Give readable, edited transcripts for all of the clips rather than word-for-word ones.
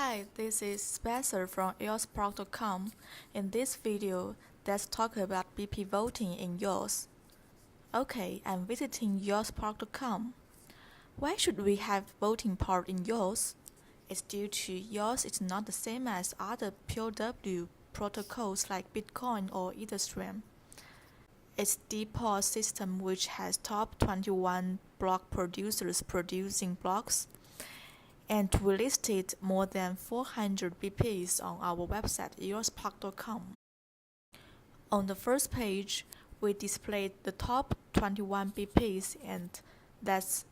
Hi, this is Spencer from EOSPark.com. In this video, let's talk about BP voting in EOS. Okay, I'm visiting EOSPark.com. Why should we have voting part in EOS? It's due to EOS is not the same as other POW protocols like Bitcoin or Ethereum. It's default system which has top 21 block producers producing blocks, and we listed more than 400 BPs on our website EOSPark.com. On the first page, we displayed the top 21 BPs and let's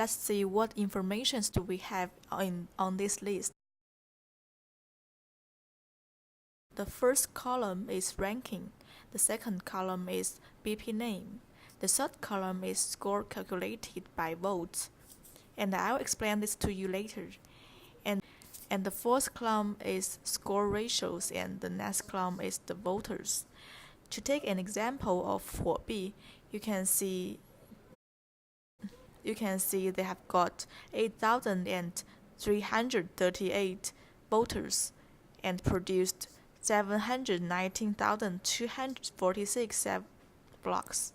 see what information do we have on this list. The first column is ranking, the second column is BP name, the third column is score calculated by votes, and I'll explain this to you later. And the fourth column is score ratios, and the next column is the voters. To take an example of 4B, you can see they have got 8,338 voters and produced 719,246 blocks.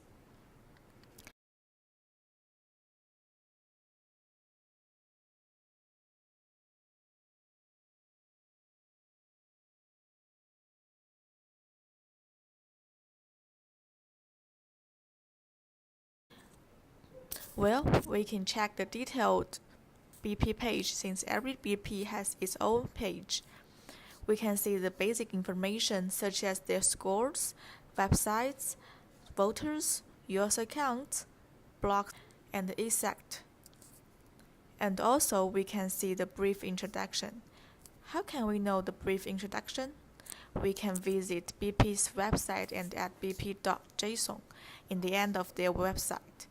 Well, we can check the detailed BP page since every BP has its own page. We can see the basic information such as their scores, websites, voters, EOS accounts, blocks, and the exact. And also we can see the brief introduction. How can we know the brief introduction? We can visit BP's website and add bp.json in the end of their website.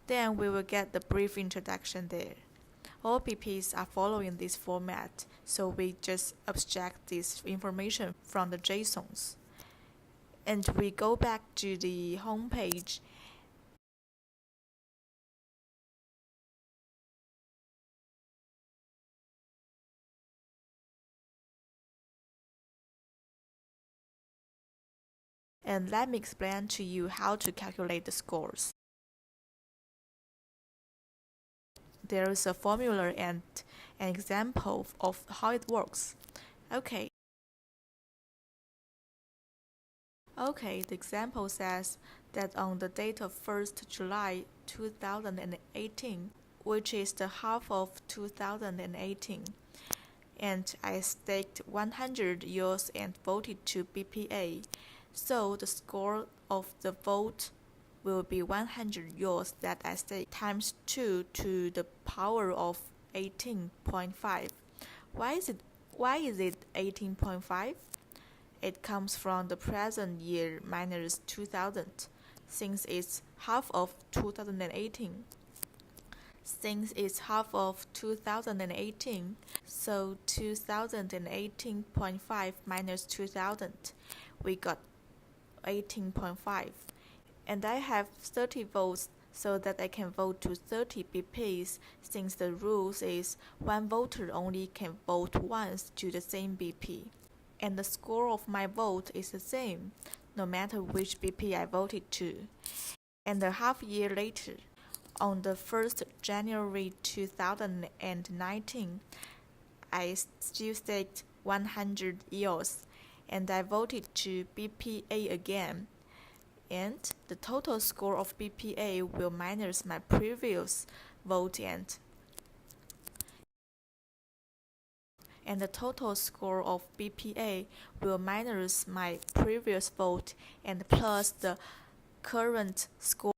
Then we will get the brief introduction there. All BPs are following this format, so we just abstract this information from the JSONs. And we go back to the home page. And let me explain to you how to calculate the scores. There is a formula and an example of how it works. Okay, the example says that on the date of 1st July 2018, which is the half of 2018, and I staked 100 EOS and voted to BPA, so the score of the vote will be 100 EOS that I staked times 2 to the power of 18.5. Why is it 18.5? It comes from the present year minus 2000, since it's half of 2018. Since it's half of 2018, so 2018.5 minus 2000, we got 18.5. And I have 30 votes so that I can vote to 30 BPs, since the rules is one voter only can vote once to the same BP. And the score of my vote is the same, no matter which BP I voted to. And a half year later, on the 1st January 2019, I still staked 100 EOS, and I voted to BPA again. And the total score of BPA will minus my previous vote and the total score of BPA will minus my previous vote and plus the current score.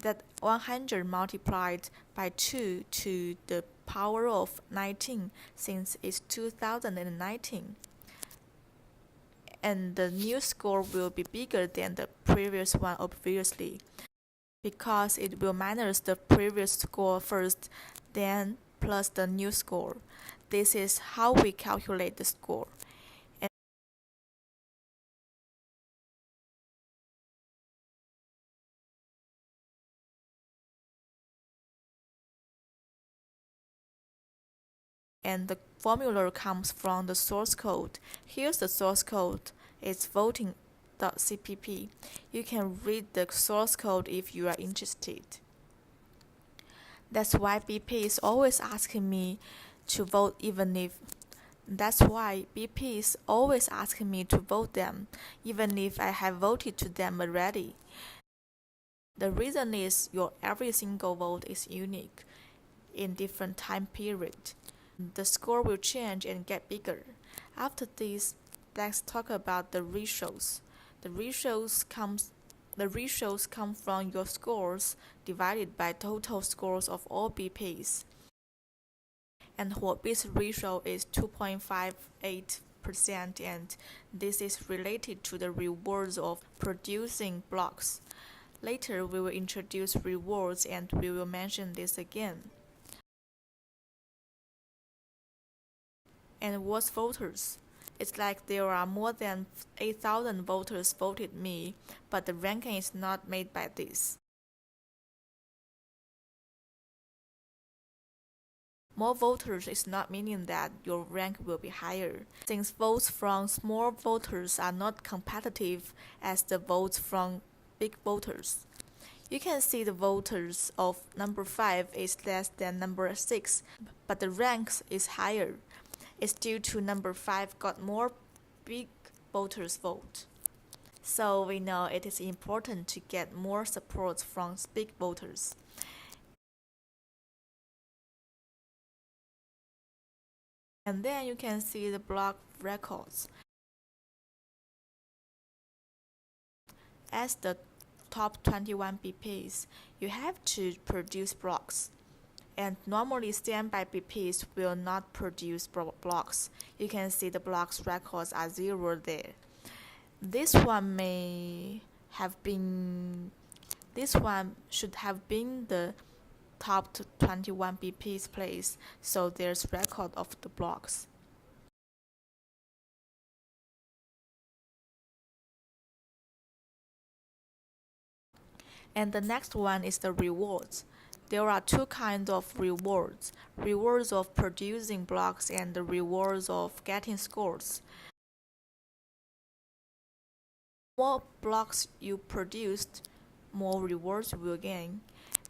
That 100 multiplied by 2 to the power of 19, since it's 2019. And the new score will be bigger than the previous one, obviously, because it will minus the previous score first, then plus the new score. This is how we calculate the score. and the formula comes from the source code. Here's the source code. It's voting.cpp. You can read the source code if you are interested. That's why BP is always asking me to vote That's why BP is always asking me to vote them, even if I have voted to them already. The reason is your every single vote is unique in different time period. The score will change and get bigger. After this, let's talk about the ratios. The ratios come from your scores divided by total scores of all BPs. And this ratio is 2.58%, and this is related to the rewards of producing blocks. Later, we will introduce rewards and we will mention this again. And what's voters? It's like there are more than 8,000 voters voted me, but the ranking is not made by this. More voters is not meaning that your rank will be higher, since votes from small voters are not competitive as the votes from big voters. You can see the voters of number 5 is less than number 6, but the ranks is higher. It's due to number 5 got more big voters vote. So we know it is important to get more support from big voters. And then you can see the block records. As the top 21 BPs, you have to produce blocks. And normally standby BPs will not produce blocks. You can see the blocks records are 0 there. This one should have been the top 21 BP's place, so there's record of the blocks. And the next one is the rewards. There are two kinds of rewards: rewards of producing blocks and the rewards of getting scores. More blocks you produced, more rewards you will gain.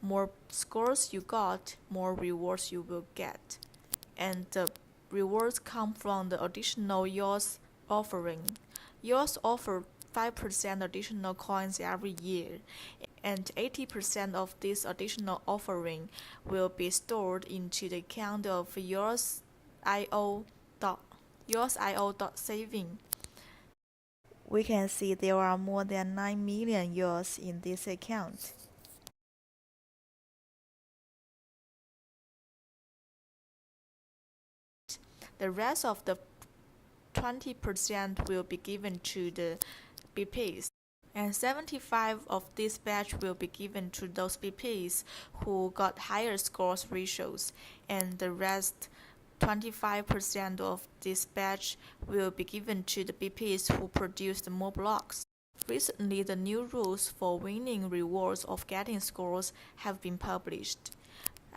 More scores you got, more rewards you will get. And the rewards come from the additional EOS offering. EOS offer 5% additional coins every year, and 80% of this additional offering will be stored into the account of EOSIO.saving. We can see there are more than 9 million EOS in this account. The rest of the 20% will be given to the BPs, and 75 of this batch will be given to those BPs who got higher scores ratios, and the rest 25% of this batch will be given to the BPs who produced more blocks. Recently, the new rules for winning rewards of getting scores have been published.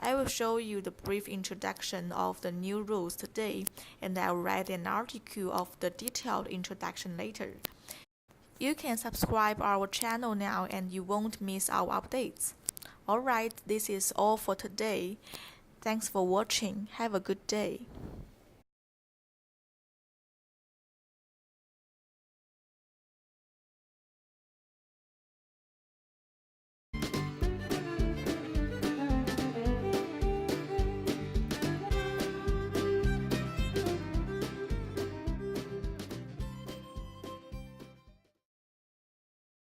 I will show you the brief introduction of the new rules today, and I will write an article of the detailed introduction later. You can subscribe our channel now and you won't miss our updates. Alright, this is all for today. Thanks for watching. Have a good day.